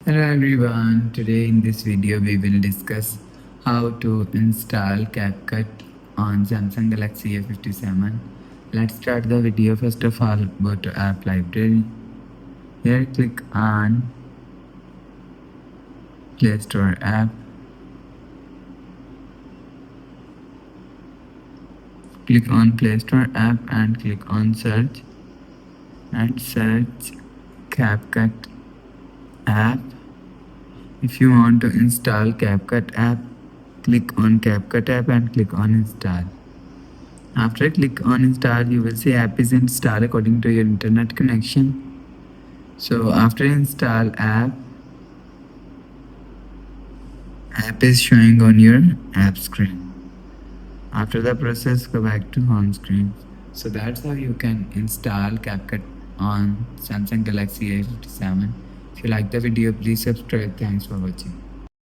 Hello everyone, today in this video we will discuss how to install CapCut on Samsung Galaxy A57. Let's start the video. First of all, go to app library. Here click on Play Store app. Click on Play Store app and click on search and search CapCut app. If you want to install CapCut app, click on CapCut app and click on install. After click on install, you will see app is installed according to your internet connection. So after install app is showing on your app screen. After the process, go back to home screen. So that's how you can install CapCut on Samsung Galaxy A57. If you like the video, please subscribe. Thanks for watching.